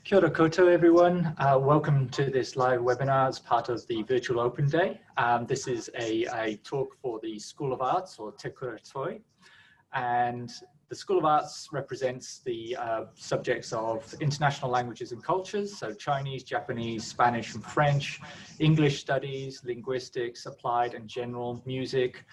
Kia ora koutou, everyone. Welcome to this live webinar as part of the Virtual Open Day. This is a talk for the School of Arts, or Te Kuratoi. And the School of Arts represents the subjects of international languages and cultures, so Chinese, Japanese, Spanish and French, English studies, linguistics, applied and general, music,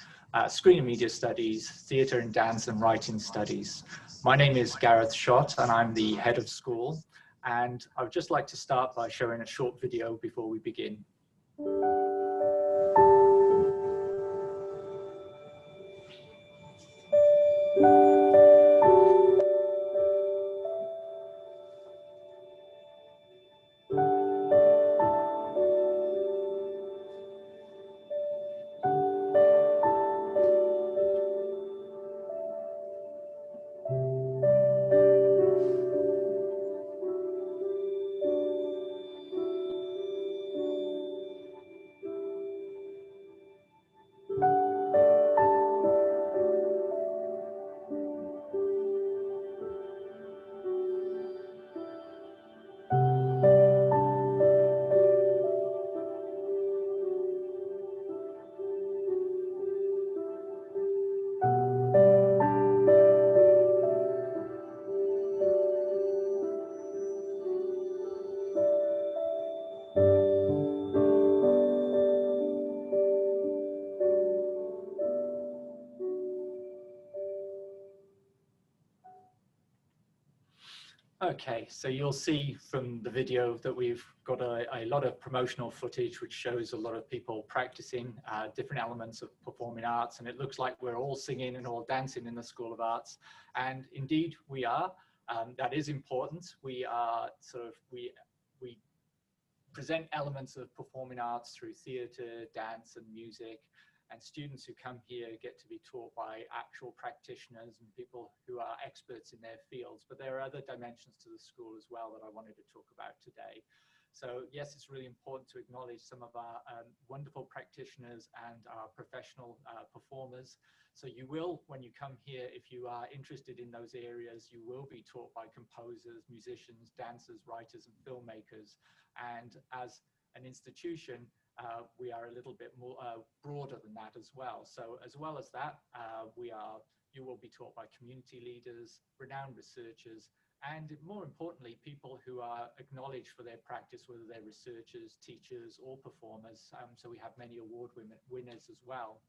screen and media studies, theatre and dance and writing studies. My name is Gareth Schott and I'm the head of school. And I would just like to start by showing a short video before we begin. Okay, so you'll see from the video that we've got a lot of promotional footage which shows a lot of people practicing different elements of performing arts, and it looks like we're all singing and all dancing in the School of Arts, and indeed we are. That is important. We are we present elements of performing arts through theatre, dance and music. And students who come here get to be taught by actual practitioners and people who are experts in their fields. But there are other dimensions to the school as well that I wanted to talk about today. So yes, it's really important to acknowledge some of our wonderful practitioners and our professional performers. So you will, when you come here, if you are interested in those areas, you will be taught by composers, musicians, dancers, writers and filmmakers. And as an institution, we are a little bit more broader than that as well. So as well as that, you will be taught by community leaders, renowned researchers, and more importantly, people who are acknowledged for their practice, whether they're researchers, teachers, or performers. So we have many award winners as well.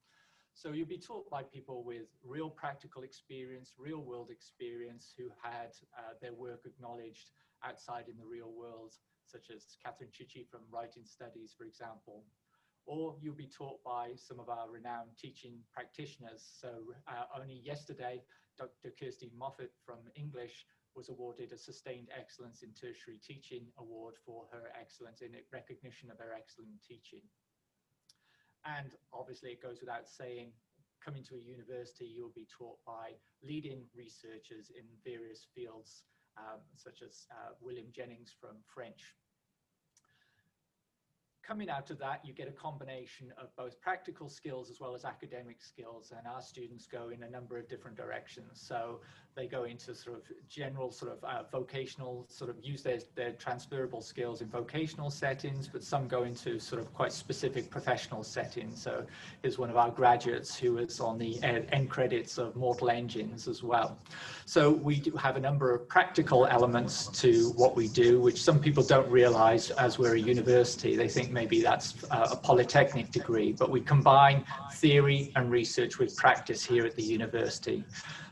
So you'll be taught by people with real practical experience, real world experience, who had their work acknowledged outside in the real world, such as Catherine Chichi from Writing Studies, for example. Or you'll be taught by some of our renowned teaching practitioners. So only yesterday, Dr. Kirsty Moffat from English was awarded a Sustained Excellence in Tertiary Teaching Award for her excellence in recognition of her excellent teaching. And obviously it goes without saying, coming to a university, you'll be taught by leading researchers in various fields, such as William Jennings from French. Coming out of that, you get a combination of both practical skills as well as academic skills, and our students go in a number of different directions. So they go into general vocational, use their transferable skills in vocational settings, but some go into quite specific professional settings. So here's one of our graduates who is on the end credits of Mortal Engines as well. So we do have a number of practical elements to what we do, which some people don't realize as we're a university. They think maybe that's a polytechnic degree, but we combine theory and research with practice here at the university.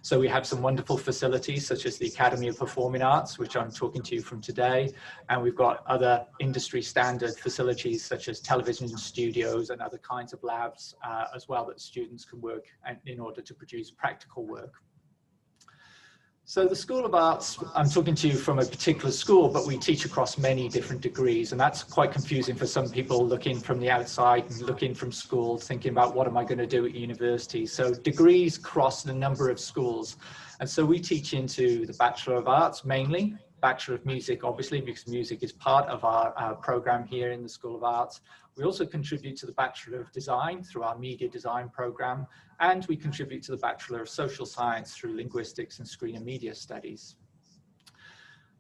So we have some wonderful facilities such as the Academy of Performing Arts, which I'm talking to you from today. And we've got other industry standard facilities such as television studios and other kinds of labs as well that students can work in order to produce practical work. So the School of Arts, I'm talking to you from a particular school, but we teach across many different degrees, and that's quite confusing for some people looking from the outside and looking from school, thinking about what am I going to do at university. So degrees cross a number of schools, and so we teach into the Bachelor of Arts mainly, Bachelor of Music obviously because music is part of our program here in the School of Arts. We also contribute to the Bachelor of Design through our media design program, and we contribute to the Bachelor of Social Science through linguistics and screen and media studies.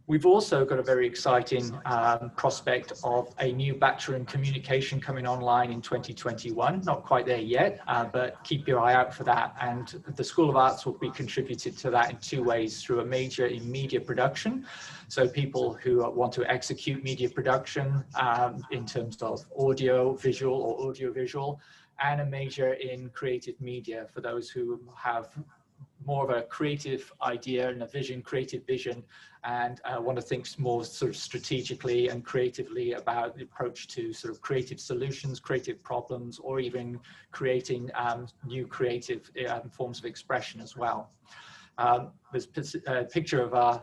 We've also got a very exciting prospect of a new Bachelor in Communication coming online in 2021. Not quite there yet, but keep your eye out for that. And the School of Arts will be contributed to that in two ways: through a major in media production, so people who want to execute media production in terms of audio, visual or audio-visual, and a major in creative media for those who have more of a creative idea and a vision, creative vision, and want to think more sort of strategically and creatively about the approach to sort of creative solutions, creative problems, or even creating new creative forms of expression as well. There's a picture of our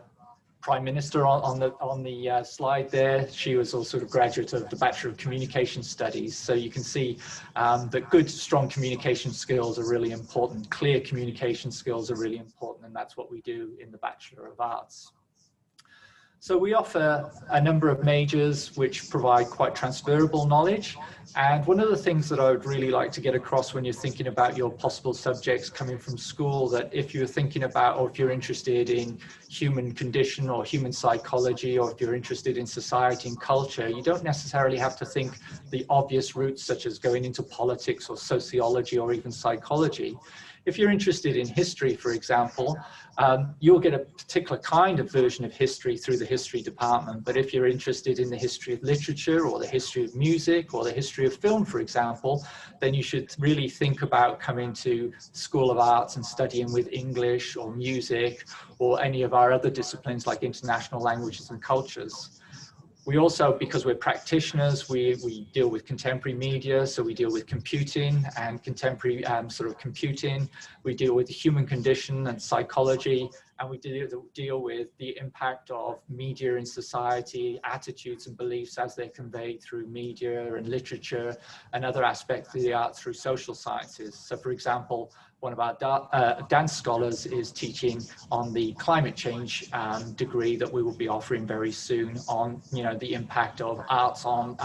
Prime Minister on the slide there. She was also a graduate of the Bachelor of Communication Studies. So you can see that good, strong communication skills are really important. Clear communication skills are really important, and that's what we do in the Bachelor of Arts. So we offer a number of majors which provide quite transferable knowledge. And one of the things that I would really like to get across when you're thinking about your possible subjects coming from school, that if you're thinking about, or if you're interested in human condition or human psychology, or if you're interested in society and culture, you don't necessarily have to think the obvious routes such as going into politics or sociology or even psychology. If you're interested in history, for example, you'll get a particular kind of version of history through the history department. But if you're interested in the history of literature or the history of music or the history of film, for example, then you should really think about coming to School of Arts and studying with English or music or any of our other disciplines like international languages and cultures. We also, because we're practitioners, we deal with contemporary media, so we deal with computing and contemporary sort of computing. We deal with the human condition and psychology, and we deal with the impact of media in society, attitudes and beliefs as they're conveyed through media and literature, and other aspects of the arts through social sciences. So for example, one of our dance scholars is teaching on the climate change degree that we will be offering very soon on, you know, the impact of arts on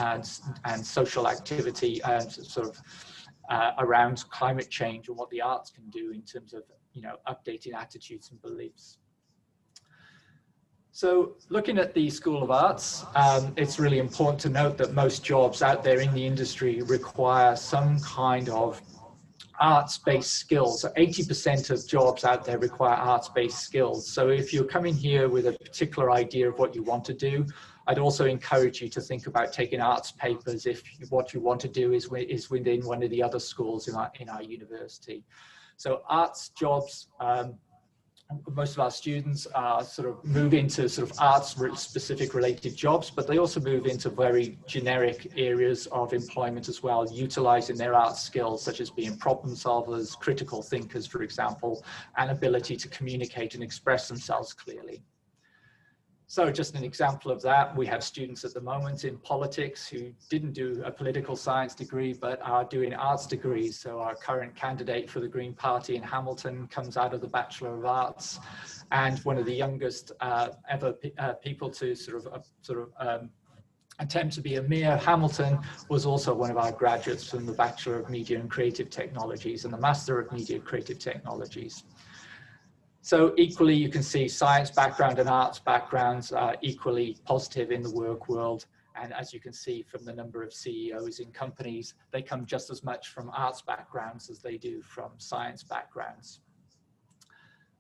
and social activity around climate change and what the arts can do in terms of, you know, updating attitudes and beliefs. So looking at the School of Arts, it's really important to note that most jobs out there in the industry require some kind of arts-based skills. So 80% of jobs out there require arts-based skills. So if you're coming here with a particular idea of what you want to do, I'd also encourage you to think about taking arts papers if what you want to do is within one of the other schools in our university. So arts jobs, most of our students sort of move into sort of arts specific related jobs, but they also move into very generic areas of employment as well, utilizing their arts skills, such as being problem solvers, critical thinkers, for example, and ability to communicate and express themselves clearly. So just an example of that, we have students at the moment in politics who didn't do a political science degree, but are doing arts degrees. So our current candidate for the Green Party in Hamilton comes out of the Bachelor of Arts, and one of the youngest ever people to sort of attempt to be a mayor, Hamilton, was also one of our graduates from the Bachelor of Media and Creative Technologies and the Master of Media and Creative Technologies. So equally, you can see science background and arts backgrounds are equally positive in the work world. And as you can see from the number of CEOs in companies, they come just as much from arts backgrounds as they do from science backgrounds.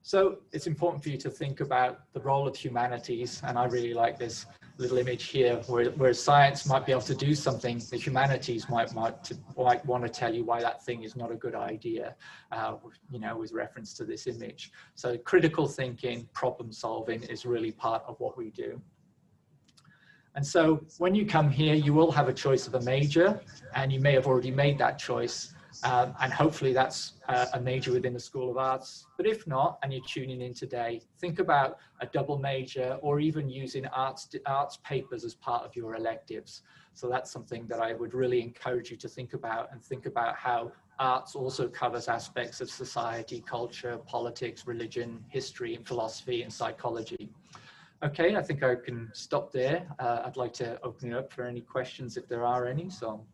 So it's important for you to think about the role of humanities. And I really like this little image here where science might be able to do something, the humanities might want to tell you why that thing is not a good idea, you know, with reference to this image. So critical thinking, problem solving is really part of what we do. And so when you come here, you will have a choice of a major, and you may have already made that choice. And hopefully that's a major within the School of Arts. But if not, and you're tuning in today, think about a double major or even using arts papers as part of your electives. So that's something that I would really encourage you to think about, and think about how arts also covers aspects of society, culture, politics, religion, history, and philosophy and psychology. Okay, I think I can stop there. I'd like to open it up for any questions if there are any. So.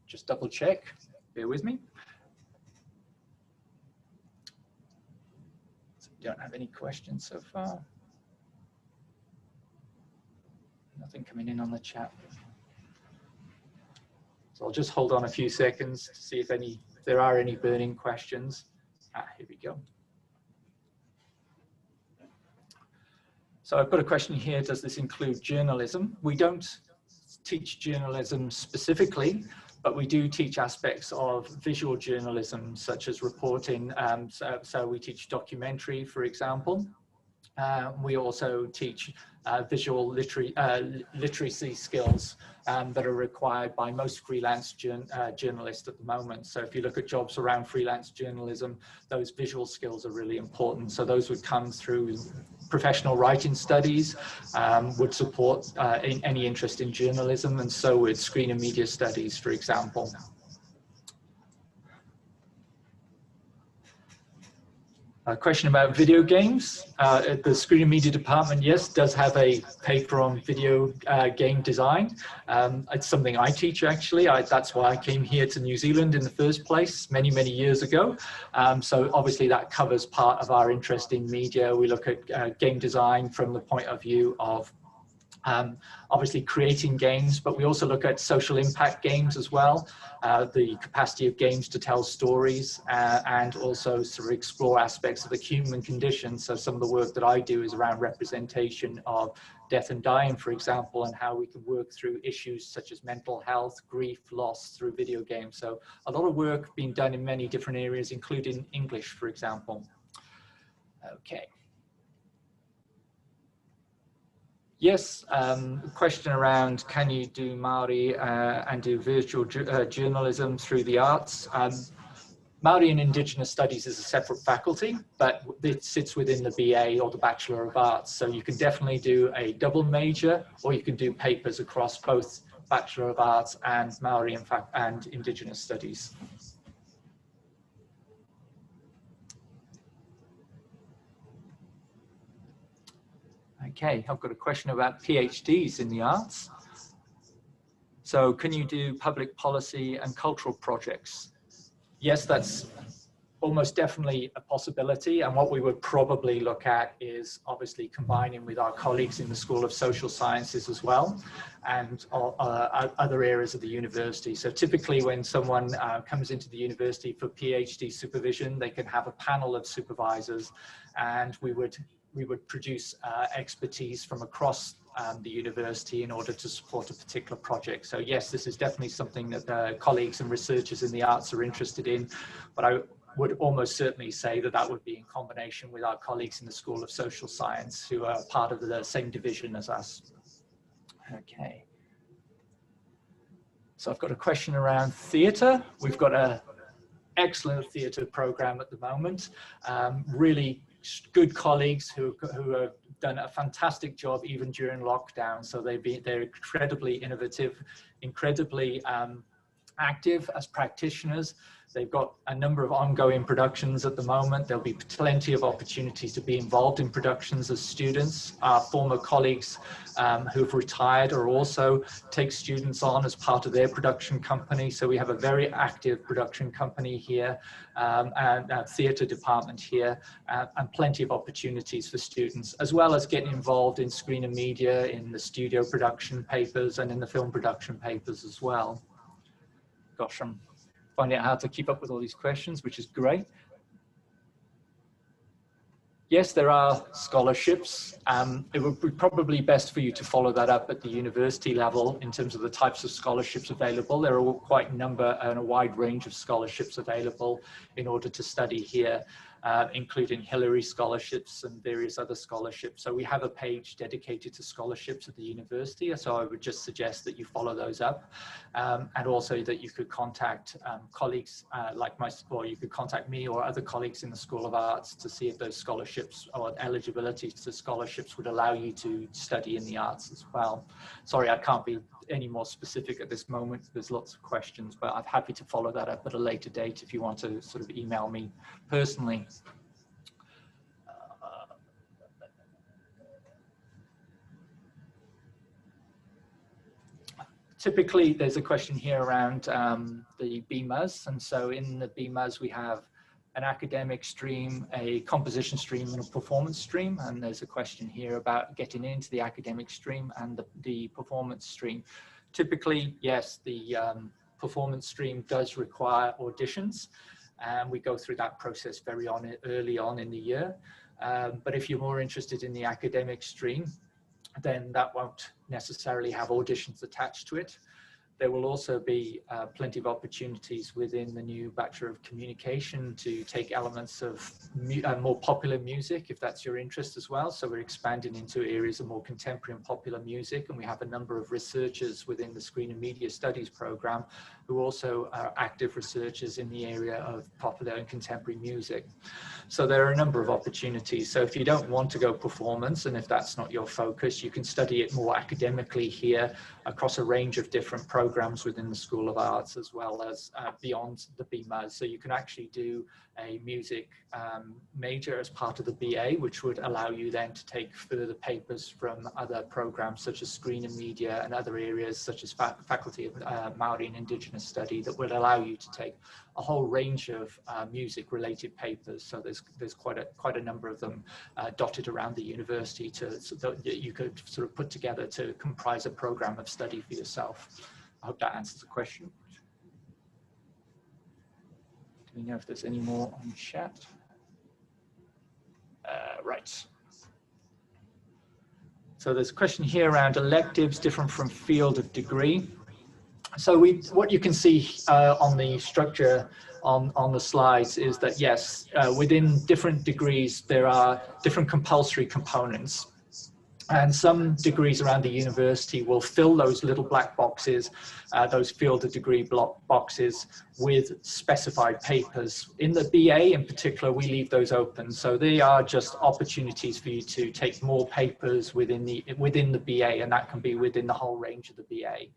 just double check, bear with me. So we don't have any questions so far. Nothing coming in on the chat. So I'll just hold on a few seconds to see if there are any burning questions. Here we go. So I've got a question here. Does this include journalism? We don't teach journalism specifically, but we do teach aspects of visual journalism, such as reporting. So we teach documentary, for example. We also teach visual literacy skills that are required by most freelance journalists at the moment. So if you look at jobs around freelance journalism, those visual skills are really important. So those would come through professional writing studies, would support any interest in journalism, and so would screen and media studies, for example. A question about video games. The Screen and Media Department, yes, does have a paper on video game design. It's something I teach, actually. That's why I came here to New Zealand in the first place many, many years ago. So obviously that covers part of our interest in media. We look at game design from the point of view of obviously creating games, but we also look at social impact games as well, the capacity of games to tell stories, and also sort of explore aspects of the human condition. So some of the work that I do is around representation of death and dying, for example, and how we can work through issues such as mental health, grief, loss through video games. So a lot of work being done in many different areas, including English, for example. Okay. Yes, question around can you do Māori and do virtual journalism through the arts? Māori and Indigenous Studies is a separate faculty, but it sits within the BA or the Bachelor of Arts. So you can definitely do a double major, or you can do papers across both Bachelor of Arts and Māori and Indigenous Studies. Okay, I've got a question about PhDs in the arts. So can you do public policy and cultural projects? Yes, that's almost definitely a possibility. And what we would probably look at is obviously combining with our colleagues in the School of Social Sciences as well, and other areas of the university. So typically when someone comes into the university for PhD supervision, they can have a panel of supervisors, and we would produce expertise from across the university in order to support a particular project. So yes, this is definitely something that colleagues and researchers in the arts are interested in, but I would almost certainly say that that would be in combination with our colleagues in the School of Social Science who are part of the same division as us. Okay. So I've got a question around theatre. We've got an excellent theatre program at the moment. Really good colleagues who have done a fantastic job even during lockdown. So they're incredibly innovative, incredibly active as practitioners. They've got a number of ongoing productions at the moment. There'll be plenty of opportunities to be involved in productions as students. Our former colleagues who've retired are also take students on as part of their production company. So we have a very active production company here and a theatre department here, and plenty of opportunities for students, as well as getting involved in screen and media, in the studio production papers and in the film production papers as well. Gosh, I'm finding it hard to keep up with all these questions, which is great. Yes, there are scholarships. It would be probably best for you to follow that up at the university level in terms of the types of scholarships available. There are quite a wide range of scholarships available in order to study here, including Hillary scholarships and various other scholarships. So we have a page dedicated to scholarships at the university. So I would just suggest that you follow those up, and also that you could contact colleagues like myself, or you could contact me or other colleagues in the School of Arts to see if those scholarships or eligibility to scholarships would allow you to study in the arts as well. Sorry, I can't be any more specific at this moment. There's lots of questions, but I'm happy to follow that up at a later date if you want to sort of email me personally. typically there's a question here around the BMUS. And so in the BMUS, we have an academic stream, a composition stream, and a performance stream. And there's a question here about getting into the academic stream and the performance stream. Typically, yes, the performance stream does require auditions, and we go through that process very early on in the year. But if you're more interested in the academic stream, then that won't necessarily have auditions attached to it. There will also be plenty of opportunities within the new Bachelor of Communication to take elements of more popular music, if that's your interest as well. So we're expanding into areas of more contemporary and popular music, and we have a number of researchers within the Screen and Media Studies program who also are active researchers in the area of popular and contemporary music. So there are a number of opportunities. So if you don't want to go performance, and if that's not your focus, you can study it more academically here across a range of different programs within the School of Arts, as well as beyond the BMUS. So you can actually do a music major as part of the BA, which would allow you then to take further papers from other programs such as Screen and Media and other areas such as Faculty of Maori and Indigenous Study that would allow you to take a whole range of music related papers. So there's quite a number of them dotted around the university so that you could sort of put together to comprise a program of study for yourself. I hope that answers the question. Do we know if there's any more on chat? Right. So there's a question here around electives different from field of degree. So what you can see on the structure on the slides is that, yes, within different degrees, there are different compulsory components. And some degrees around the university will fill those little black boxes, those field of degree block boxes with specified papers. In the BA in particular, we leave those open. So they are just opportunities for you to take more papers within the BA, and that can be within the whole range of the BA.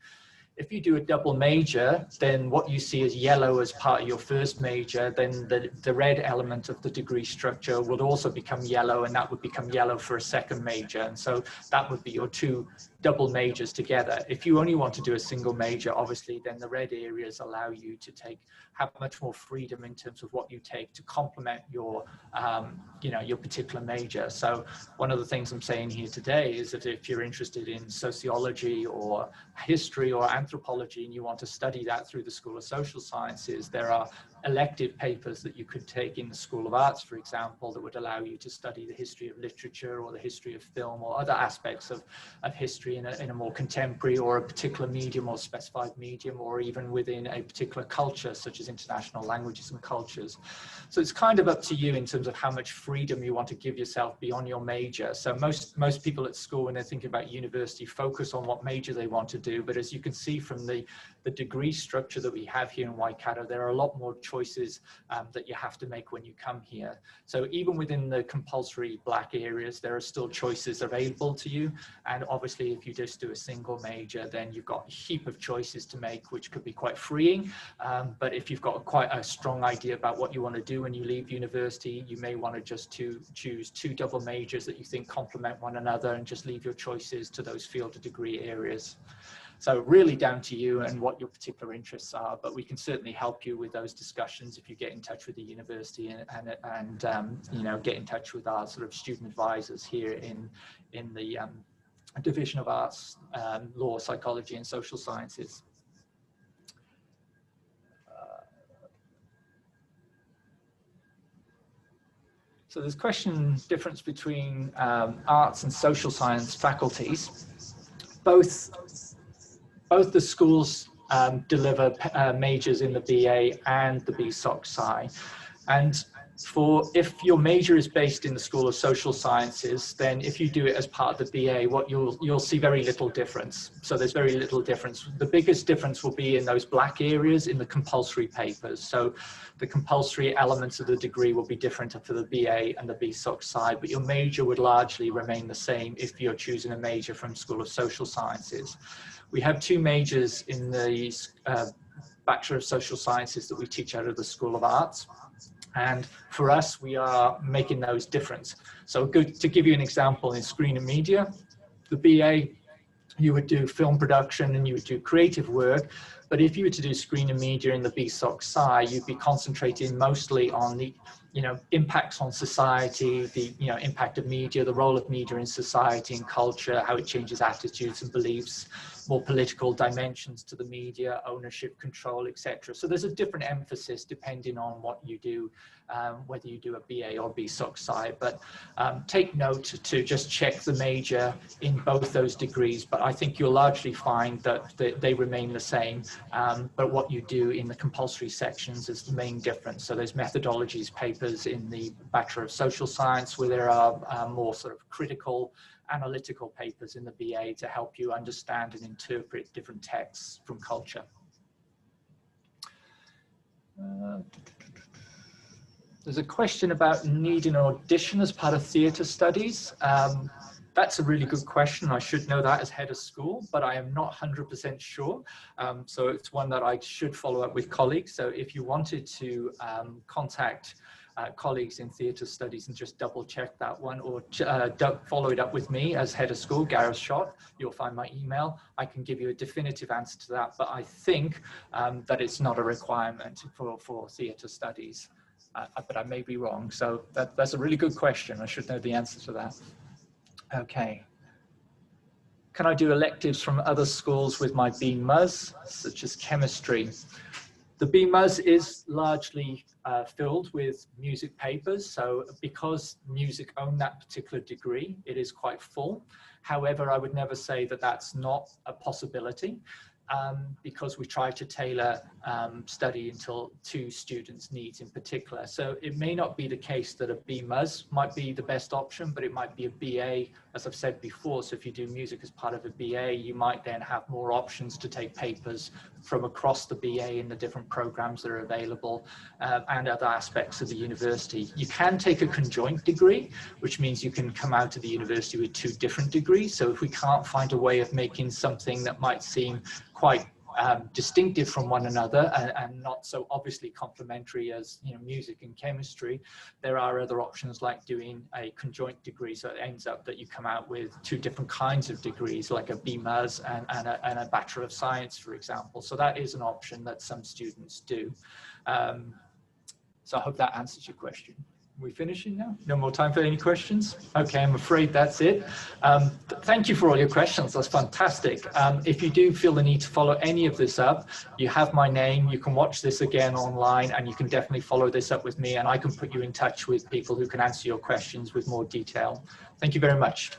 If you do a double major, then what you see as yellow as part of your first major, then the red element of the degree structure would also become yellow, and that would become yellow for a second major. And so that would be your two double majors together. If you only want to do a single major, obviously, then the red areas allow you to have much more freedom in terms of what you take to complement your, your particular major. So one of the things I'm saying here today is that if you're interested in sociology or history or anthropology and you want to study that through the School of Social Sciences, there are elective papers that you could take in the School of Arts, for example, that would allow you to study the history of literature or the history of film or other aspects of history in a more contemporary or a particular medium or specified medium, or even within a particular culture such as international languages and cultures. So it's kind of up to you in terms of how much freedom you want to give yourself beyond your major. So most people at school, when they're thinking about university, focus on what major they want to do. But as you can see from the degree structure that we have here in Waikato, there are a lot more choices that you have to make when you come here. So even within the compulsory black areas, there are still choices available to you. And obviously, if you just do a single major, then you've got a heap of choices to make, which could be quite freeing. But if you've got quite a strong idea about what you want to do when you leave university, you may want to just choose two double majors that you think complement one another and just leave your choices to those field of degree areas. So really down to you and what your particular interests are, but we can certainly help you with those discussions if you get in touch with the university and get in touch with our sort of student advisors here in the Division of Arts, Law, Psychology and Social Sciences. So there's a question difference between arts and social science faculties. Both the schools deliver majors in the BA and the BSOC Sci. And if your major is based in the School of Social Sciences, then if you do it as part of the BA, you'll see very little difference. So there's very little difference. The biggest difference will be in those black areas in the compulsory papers. So the compulsory elements of the degree will be different for the BA and the BSOC side, but your major would largely remain the same if you're choosing a major from School of Social Sciences. We have two majors in the Bachelor of Social Sciences that we teach out of the School of Arts. And for us, we are making those different. So to give you an example, in Screen and Media, the BA you would do film production and you would do creative work. But if you were to do screen and media in the BSOC Sci, you'd be concentrating mostly on the, impacts on society, the, impact of media, the role of media in society and culture, how it changes attitudes and beliefs, more political dimensions to the media, ownership, control, etc. So there's a different emphasis depending on what you do, whether you do a BA or BSOC Sci. But take note to just check the major in both those degrees. But I think you'll largely find that they remain the same. But what you do in the compulsory sections is the main difference. So there's methodologies papers in the Bachelor of Social Science where there are more sort of critical analytical papers in the BA to help you understand and interpret different texts from culture. There's a question about needing an audition as part of theatre studies. That's a really good question. I should know that as head of school, but I am not 100% sure. So it's one that I should follow up with colleagues. So if you wanted to contact colleagues in theatre studies and just double check that one, or follow it up with me as head of school, Gareth Schott, you'll find my email. I can give you a definitive answer to that, but I think that it's not a requirement for theatre studies, but I may be wrong. So that's a really good question. I should know the answer to that. Okay. Can I do electives from other schools with my BMUS, such as chemistry? The BMUS is largely filled with music papers. So because music own that particular degree, it is quite full. However, I would never say that that's not a possibility. Because we try to tailor study to students' needs in particular. So it may not be the case that a BMUS might be the best option, but it might be a BA, as I've said before. So if you do music as part of a BA, you might then have more options to take papers from across the BA in the different programs that are available and other aspects of the university. You can take a conjoint degree, which means you can come out of the university with 2 different degrees. So if we can't find a way of making something that might seem quite distinctive from one another and not so obviously complementary as music and chemistry, there are other options like doing a conjoint degree. So it ends up that you come out with 2 different kinds of degrees, like a BMUS and a Bachelor of Science, for example. So that is an option that some students do. So I hope that answers your question. Are we finishing now? No more time for any questions? Okay, I'm afraid that's it. Thank you for all your questions. That's fantastic. If you do feel the need to follow any of this up, you have my name. You can watch this again online, and you can definitely follow this up with me, and I can put you in touch with people who can answer your questions with more detail. Thank you very much.